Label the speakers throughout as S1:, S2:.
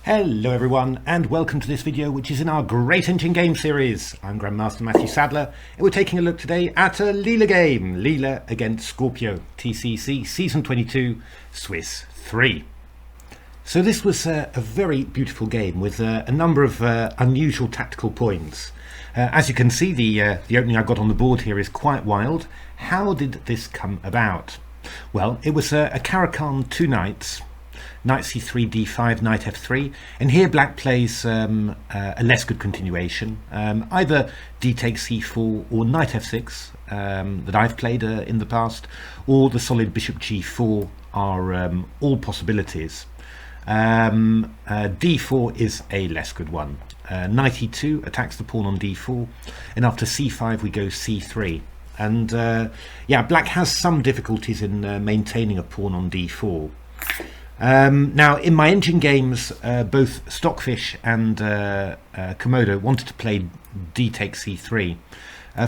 S1: Hello everyone, and welcome to this video which is in our Great Engine Game series. I'm Grandmaster Matthew Sadler, and we're taking a look today at a Leela game, Leela against Scorpio, TCEC Season 22, Swiss 3. So this was a very beautiful game with a number of unusual tactical points. As you can see, the opening I've got on the board here is quite wild. How did this come about? Well, it was a Caracal 2 knights, knight c3, d5, knight f3, and here black plays a less good continuation, either d takes c4 or knight f6 that I've played in the past, or the solid bishop g4 are all possibilities. D4 is a less good one. Knight e2 attacks the pawn on d4, and after c5 we go c3. And yeah, black has some difficulties in maintaining a pawn on d4. Now, in my engine games, both Stockfish and Komodo wanted to play d takes c3.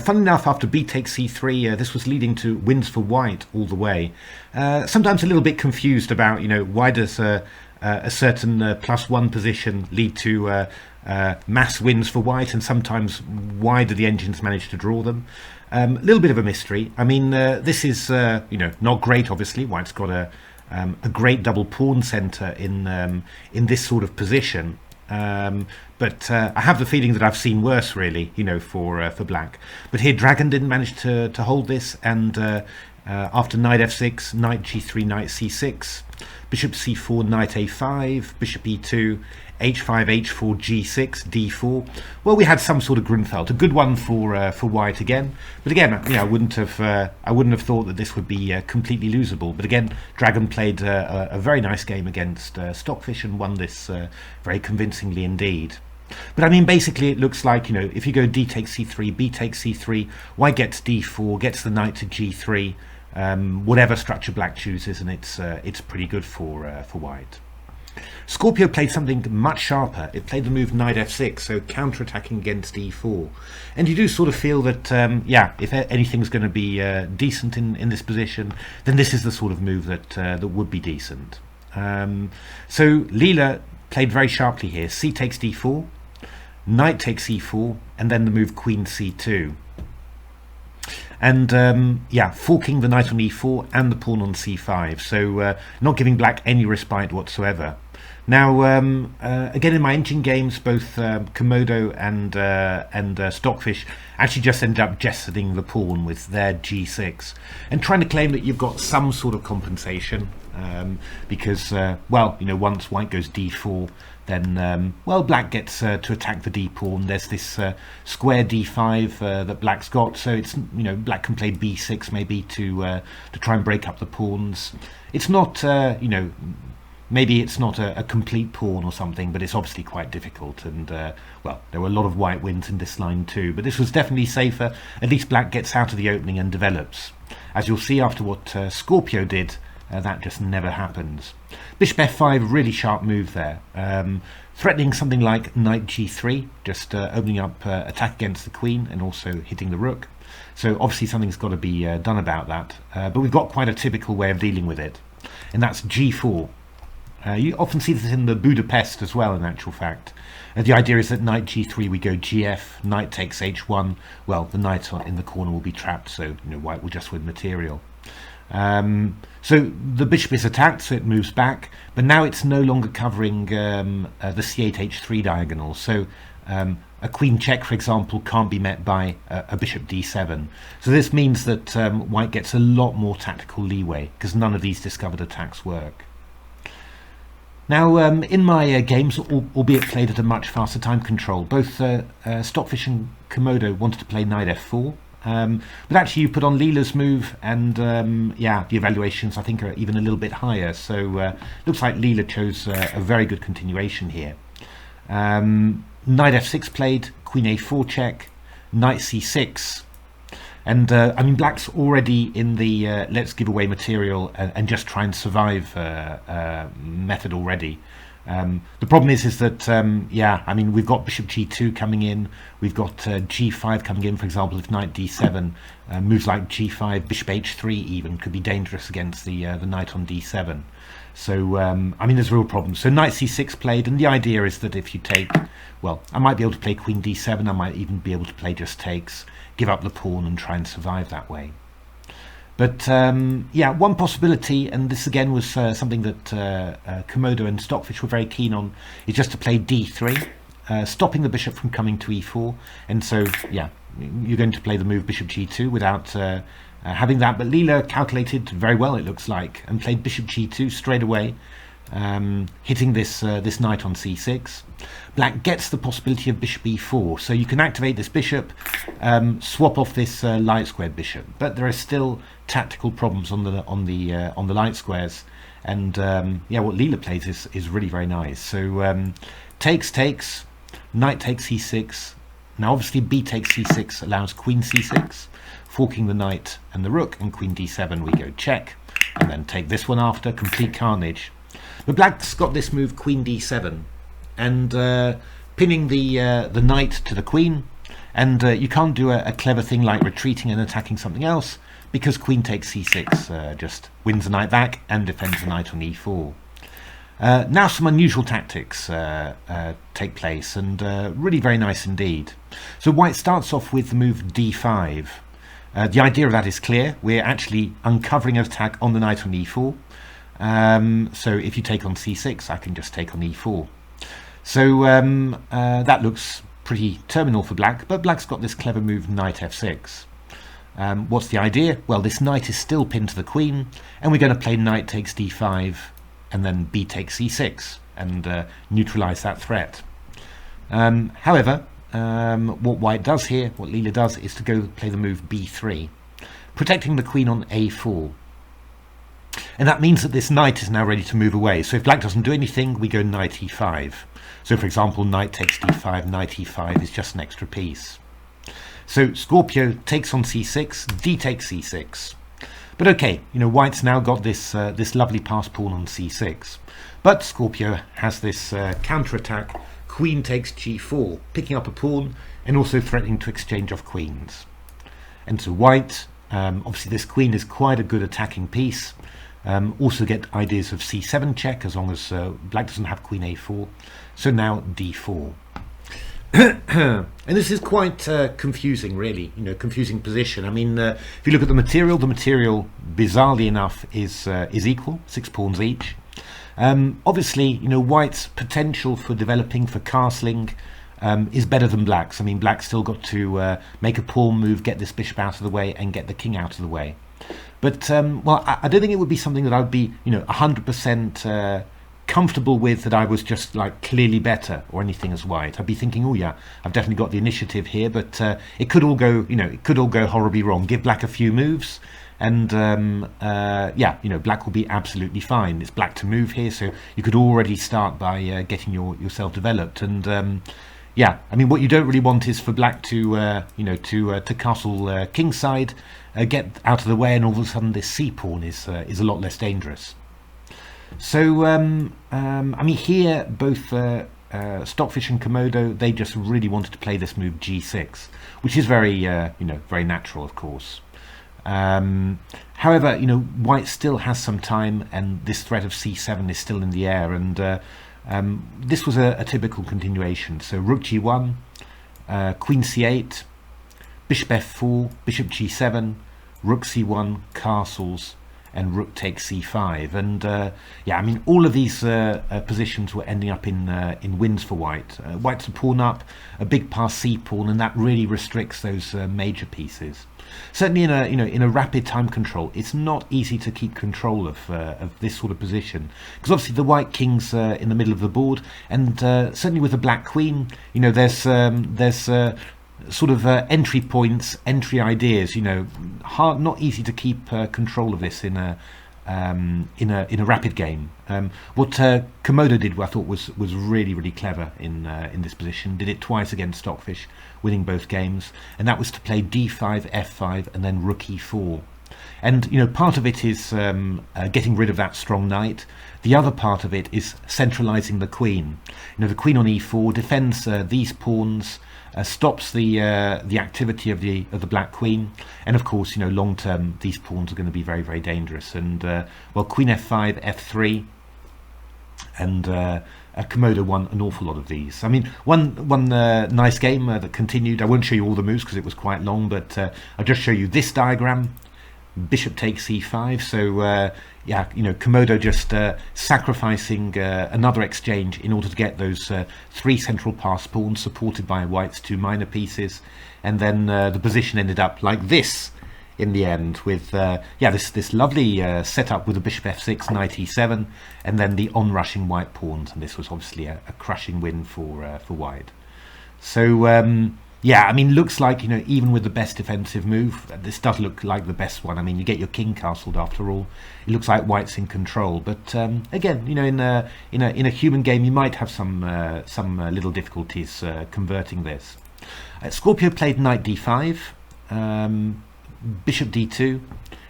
S1: Fun enough, after b takes c3, this was leading to wins for white all the way. Sometimes a little bit confused about, why does a certain +1 position lead to mass wins for white, and sometimes why do the engines manage to draw them? A little bit of a mystery. I mean, this is not great. Obviously, white's got a great double pawn center in this sort of position, but I have the feeling that I've seen worse, really, for black. But here Dragon didn't manage to hold this, and after knight f6, knight g3, knight c6, bishop c4, knight a5, bishop e2, h5, h4, g6, d4. Well, we had some sort of Grunfeld, a good one for white again. But again, I wouldn't have thought that this would be completely losable. But again, Dragon played a very nice game against Stockfish and won this very convincingly indeed. But I mean, basically, it looks like if you go d takes c3, b takes c3, white gets d4, gets the knight to g3, whatever structure black chooses, and it's pretty good for white. Scorpio played something much sharper. It played the move knight f6, so counter-attacking against e4. And you do sort of feel that, if anything's going to be decent in this position, then this is the sort of move that would be decent. So Leela played very sharply here. C takes d4, knight takes e4, and then the move queen c2. And forking the knight on e4 and the pawn on c5, so not giving black any respite whatsoever. Now, again, in my engine games, both Komodo and Stockfish actually just ended up jettisoning the pawn with their g6 and trying to claim that you've got some sort of compensation, because, once white goes d4, then, black gets to attack the d-pawn. There's this square d5 that black's got, so it's, black can play b6 maybe to try and break up the pawns. It's not, maybe it's not a complete pawn or something, but it's obviously quite difficult. And, there were a lot of white wins in this line too, but this was definitely safer. At least black gets out of the opening and develops. As you'll see after what Scorpio did, that just never happens. Bishop f5, really sharp move there. Threatening something like knight g3, just opening up attack against the queen and also hitting the rook. So obviously something's got to be done about that. But we've got quite a typical way of dealing with it, and that's g4. You often see this in the Budapest as well, in actual fact. The idea is that knight g3, we go gf, knight takes h1. Well, the knight in the corner will be trapped, so white will just win material. So the bishop is attacked, so it moves back, but now it's no longer covering the c8 h3 diagonal. So a queen check, for example, can't be met by a bishop d7. So this means that white gets a lot more tactical leeway because none of these discovered attacks work. Now, in my games, albeit played at a much faster time control, both Stockfish and Komodo wanted to play knight f4. But actually you put on Leela's move, and the evaluations I think are even a little bit higher, so looks like Leela chose a very good continuation here. Knight f6 played, queen a4 check, knight c6, and I mean black's already in the let's give away material and just try and survive method already. The problem is that yeah, I mean, we've got bishop g2 coming in, we've got g5 coming in. For example, if knight d7, moves like g5, bishop h3 even could be dangerous against the knight on d7. So I mean, there's a real problem. So knight c6 played, and the idea is that if you take, well, I might be able to play queen d7, I might even be able to play just takes, give up the pawn and try and survive that way. But yeah, one possibility, and this again was something that Komodo and Stockfish were very keen on, is just to play d3, stopping the bishop from coming to e4. And so, yeah, you're going to play the move bishop g2 without having that. But Leela calculated very well, it looks like, and played bishop g2 straight away, hitting this this knight on c6. Black gets the possibility of bishop e4, so you can activate this bishop, swap off this light squared bishop, but there are still tactical problems on the light squares. And yeah, what Leela plays is really very nice. So takes, knight takes c6. Now obviously b takes c6 allows queen c6, forking the knight and the rook, and queen d7 we go check, and then take this one after, complete carnage. But black's got this move queen d7, and pinning the knight to the queen, and you can't do a clever thing like retreating and attacking something else, because queen takes c6 just wins the knight back and defends the knight on e4. Now some unusual tactics take place, and really very nice indeed. So white starts off with the move d5. The idea of that is clear. We're actually uncovering an attack on the knight on e4. So if you take on c6, I can just take on e4. So that looks pretty terminal for black, but black's got this clever move knight f6. What's the idea? Well, this knight is still pinned to the queen, and we're going to play knight takes d5, and then b takes c6, and neutralize that threat. However, what white does here, what Leela does, is to go play the move b3, protecting the queen on a4. And that means that this knight is now ready to move away. So if black doesn't do anything, we go knight e5. So for example, knight takes d5, knight e5 is just an extra piece. So Scorpio takes on c6, d takes c6. But okay, you know, white's now got this this lovely passed pawn on c6. But Scorpio has this counter-attack, queen takes g4, picking up a pawn and also threatening to exchange off queens. And so white, obviously this queen is quite a good attacking piece. Also get ideas of c7 check as long as black doesn't have queen a4. So now d4. And this is quite confusing, really, you know, confusing position. I mean, if you look at the material bizarrely enough is equal, 6 pawns each. Obviously, you know, white's potential for developing, for castling, is better than black's. I mean, black's still got to make a pawn move, get this bishop out of the way, and get the king out of the way. But well, I don't think it would be something that I would be, you know, 100% comfortable with, that I was just like clearly better or anything as white. I'd be thinking, oh yeah, I've definitely got the initiative here, but it could all go, you know, it could all go horribly wrong. Give black a few moves, and yeah, you know, black will be absolutely fine. It's black to move here, so you could already start by getting yourself developed. And yeah, I mean, what you don't really want is for black to you know, to castle kingside, get out of the way, and all of a sudden this c pawn is a lot less dangerous. So I mean, here both Stockfish and Komodo, they just really wanted to play this move g6, which is very you know, very natural, of course. However, you know, white still has some time, and this threat of c7 is still in the air, and this was a typical continuation. So rook g1, queen c8, bishop f4, bishop g7, rook c1, castles, and rook takes c5. And yeah, I mean, all of these positions were ending up in wins for white. White's a pawn up, a big pass c pawn, and that really restricts those major pieces. Certainly in a, you know, in a rapid time control, it's not easy to keep control of this sort of position, because obviously the white king's in the middle of the board, and certainly with the black queen, you know, there's sort of entry points, entry ideas, you know, hard, not easy to keep control of this in a rapid game. What Komodo did, I thought, was really clever in this position. Did it twice against Stockfish, winning both games, and that was to play d5, f5, and then rook e4. And part of it is getting rid of that strong knight. The other part of it is centralizing the queen. The queen on e4 defends these pawns, stops the activity of the black queen, and of course, long term these pawns are going to be very, very dangerous. And well, queen f5, f3, and Komodo won an awful lot of these. I mean, one nice game that continued. I won't show you all the moves because it was quite long, but I'll just show you this diagram. Bishop takes e5. So yeah, Komodo just sacrificing another exchange in order to get those 3 central pass pawns supported by white's 2 minor pieces, and then the position ended up like this in the end, with yeah, this lovely setup with the bishop f6, knight e7, and then the onrushing white pawns, and this was obviously a crushing win for white. So yeah, I mean, looks like even with the best defensive move, this does look like the best one. I mean, you get your king castled after all. It looks like white's in control, but again, in a human game, you might have some little difficulties converting this. Scorpio played knight d5. Bishop d2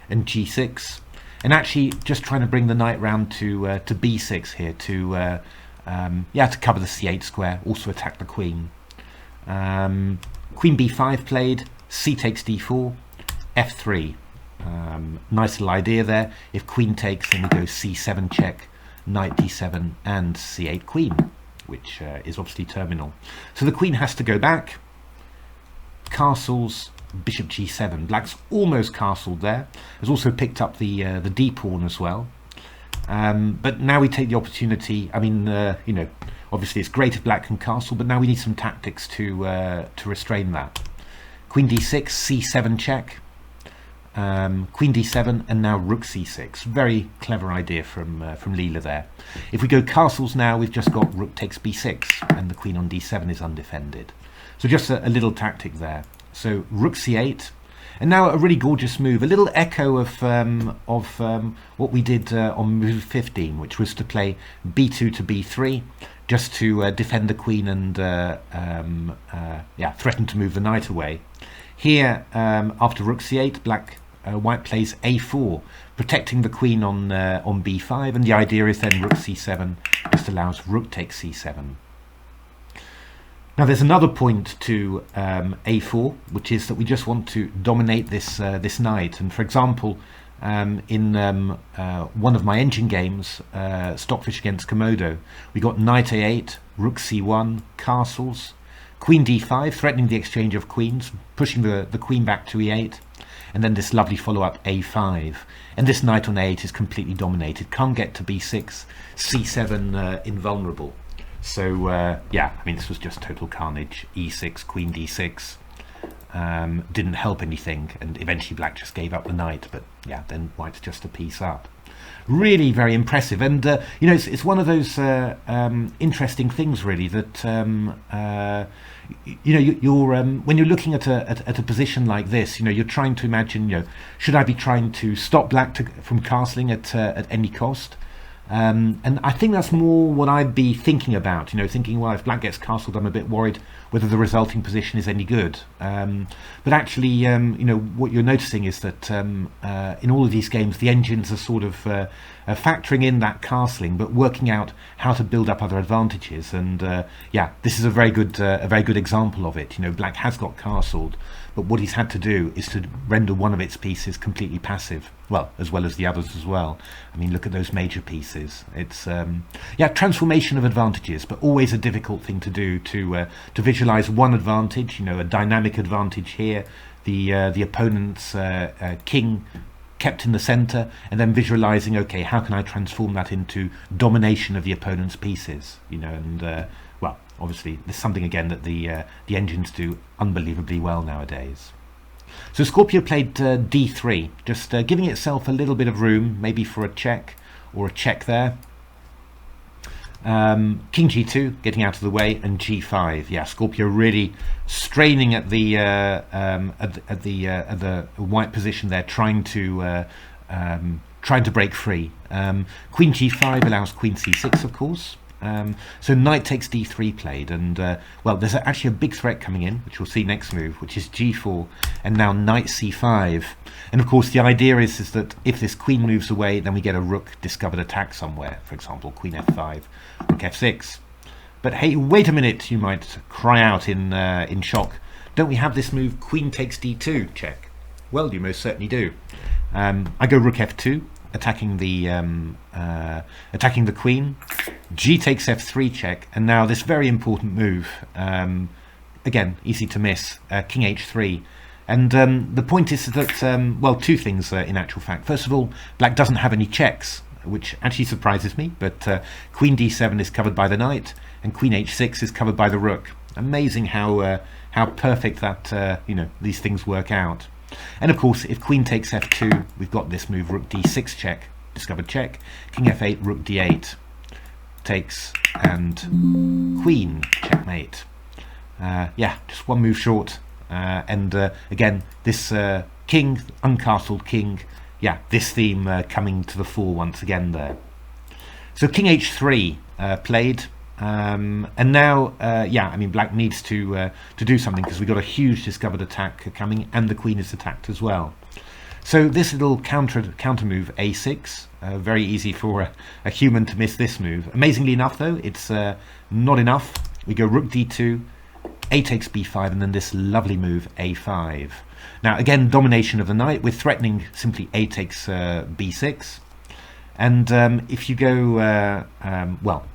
S1: and g6, and actually just trying to bring the knight round to b6 here to yeah, to cover the c8 square, also attack the queen. Queen b5 played, c takes d4, f3. Nice little idea there. If queen takes, then we go c7 check, knight d7, and c8 queen, which is obviously terminal. So the queen has to go back. Castles, bishop g7. Black's almost castled there. Has also picked up the d pawn as well. But now we take the opportunity. I mean, obviously it's great if black can castle, but now we need some tactics to restrain that. Queen d6, c7 check, queen d7, and now rook c6. Very clever idea from Leela there. If we go castles now, we've just got rook takes b6, and the queen on d7 is undefended. So just a little tactic there. So rook c8, and now a really gorgeous move, a little echo of what we did on move 15, which was to play b2 to b3, just to defend the queen and yeah, threaten to move the knight away. Here, after rook c8, white plays a4, protecting the queen on b5, and the idea is then rook c7 just allows rook takes c7. Now there's another point to a4, which is that we just want to dominate this knight. And for example, in one of my engine games, Stockfish against Komodo, we got knight a8, rook c1, castles, queen d5, threatening the exchange of queens, pushing the queen back to e8, and then this lovely follow-up a5. And this knight on a8 is completely dominated, can't get to b6, c7 invulnerable. So yeah, I mean, this was just total carnage. e6, queen d6 didn't help anything, and eventually black just gave up the knight, but yeah, then white's just a piece up. Really very impressive, and it's one of those interesting things really that you're when you're looking at a position like this, you're trying to imagine, should I be trying to stop black from castling at any cost? And I think that's more what I'd be thinking about, thinking, well, if black gets castled, I'm a bit worried whether the resulting position is any good. But actually, what you're noticing is that in all of these games, the engines are sort of factoring in that castling, but working out how to build up other advantages. And yeah, this is a very good example of it. Black has got castled, but what he's had to do is to render one of its pieces completely passive, well as the others as well. I mean, look at those major pieces. It's yeah, transformation of advantages, but always a difficult thing to do, to visualize one advantage, a dynamic advantage here, the opponent's king kept in the center, and then visualizing, okay, how can I transform that into domination of the opponent's pieces, and well, obviously there's something again that the engines do unbelievably well nowadays. So Scorpio played d3, just giving itself a little bit of room, maybe for a check or a check there. King g2, getting out of the way, and g5. Yeah, Scorpio really straining at the white position there, trying to break free. Queen g5 allows queen c6, of course. So knight takes d3 played, and well, there's actually a big threat coming in, which we'll see next move, which is g4, and now knight c5. And of course the idea is that if this queen moves away, then we get a rook discovered attack somewhere, for example queen f5, rook f6. But hey, wait a minute, you might cry out in shock. Don't we have this move, queen takes d2 check? Well, you most certainly do. I go rook f2, attacking the queen. G takes f3 check, and now this very important move, again easy to miss, king h3. And the point is that well, two things in actual fact. First of all, black doesn't have any checks, which actually surprises me, but queen d7 is covered by the knight, and queen h6 is covered by the rook. Amazing how perfect that these things work out. And of course, if queen takes f2, we've got this move rook d6 check, discovered check, king f8, rook d8 takes, and queen checkmate. Yeah, just one move short. And again, this king, uncastled king, yeah, this theme coming to the fore once again there. So king h3 played. And now, yeah, I mean, black needs to do something, because we've got a huge discovered attack coming, and the queen is attacked as well. So this little counter move a6, very easy for a human to miss this move. Amazingly enough, though, it's not enough. We go rook d2, a takes b5, and then this lovely move a5. Now again, domination of the knight. We're threatening simply a takes b6, and if you go well,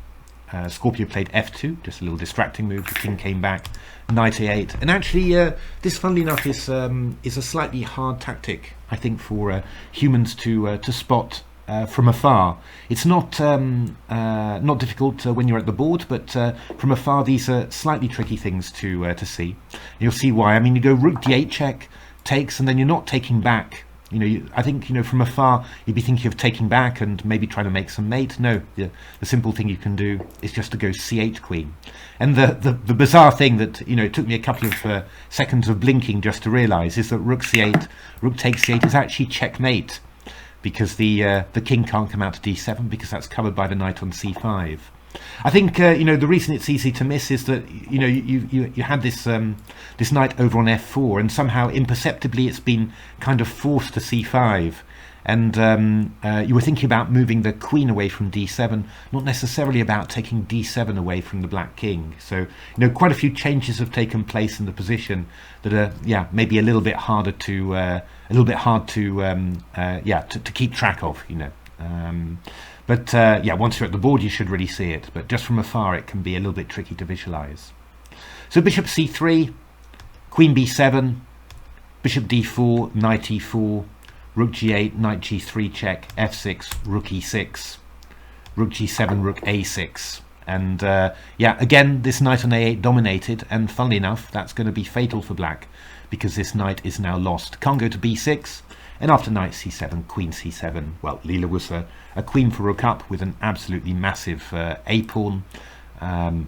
S1: Scorpio played f2, just a little distracting move. The king came back, knight a8, and actually this, funnily enough, is a slightly hard tactic, I think, for humans to spot from afar. It's not difficult when you're at the board, but from afar these are slightly tricky things to see. And you'll see why. I mean, you go rook d8 check, takes, and then you're not taking back. I think, from afar, you'd be thinking of taking back and maybe trying to make some mate. No, the simple thing you can do is just to go c8 queen. And the bizarre thing that, it took me a couple of seconds of blinking just to realise is that rook c8, rook takes c8 is actually checkmate, because the king can't come out to d7 because that's covered by the knight on c5. I think the reason it's easy to miss is that you had this this knight over on f4, and somehow imperceptibly it's been kind of forced to c5, and you were thinking about moving the queen away from d7, not necessarily about taking d7 away from the black king. So quite a few changes have taken place in the position that are, yeah, maybe a little bit harder to to keep track of. But yeah, once you're at the board, you should really see it. But just from afar, it can be a little bit tricky to visualize. So bishop c3, queen b7, bishop d4, knight e4, rook g8, knight g3 check, f6, rook e6, rook g7, rook a6. And yeah, again, this knight on a8 dominated. And funnily enough, that's going to be fatal for black, because this knight is now lost. Can't go to b6. And after knight c7, queen c7, well, Leela was a queen for rook up with an absolutely massive a-pawn.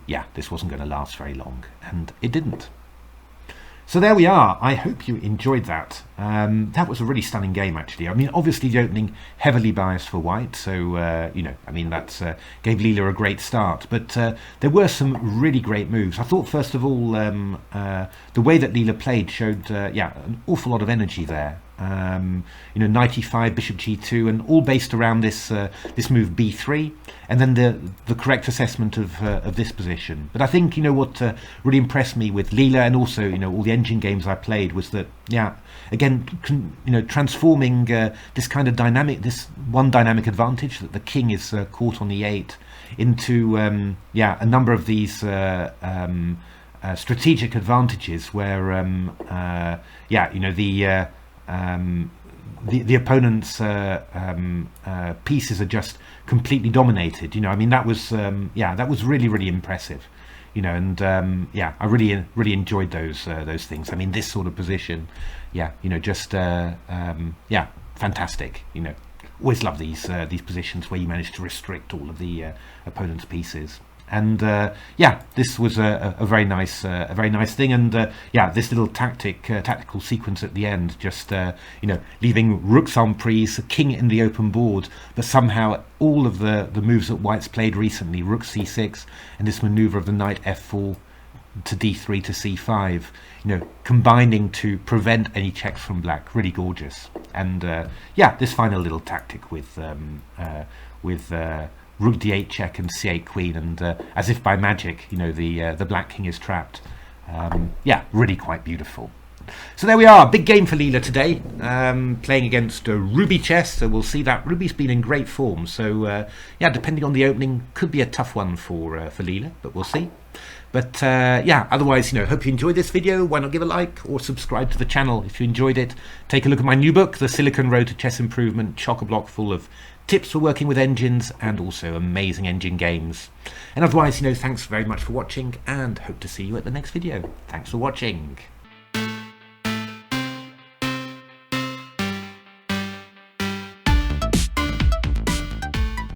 S1: Yeah, this wasn't going to last very long, and it didn't. So there we are. I hope you enjoyed that. That was a really stunning game, actually. I mean, obviously the opening heavily biased for white, so I mean, that gave Leela a great start. But there were some really great moves. I thought, first of all, the way that Leela played showed yeah, an awful lot of energy there. Knight e5, bishop g2, and all based around this this move b3, and then the correct assessment of this position. But I think what really impressed me with Leela, and also all the engine games I played, was that, yeah, again, transforming this kind of dynamic, this one dynamic advantage that the king is caught on e8 into yeah, a number of these strategic advantages where yeah, the opponent's pieces are just completely dominated. I mean, that was yeah, that was really impressive. And yeah, I really enjoyed those things. I mean, this sort of position, yeah, just yeah, fantastic. Always love these positions where you manage to restrict all of the opponent's pieces. And yeah, this was a very nice thing. And yeah, this little tactical sequence at the end, just you know, leaving rooks on prise, king in the open board, but somehow all of the moves that white's played recently, rook c6, and this maneuver of the knight f4 to d3 to c5, you know, combining to prevent any checks from black. Really gorgeous. And yeah, this final little tactic with rook d8 check and c8 queen, and as if by magic, you know, the black king is trapped. Yeah, really quite beautiful. So there we are, big game for Leela today, playing against Ruby chess. So we'll see that Ruby's been in great form. So yeah, depending on the opening, could be a tough one for Leela, but we'll see. But yeah, otherwise, you know, hope you enjoyed this video. Why not give a like or subscribe to the channel if you enjoyed it. Take a look at my new book, The Silicon Road to Chess Improvement, chock-a-block full of tips for working with engines and also amazing engine games. And otherwise, you know, thanks very much for watching and hope to see you at the next video. Thanks for watching.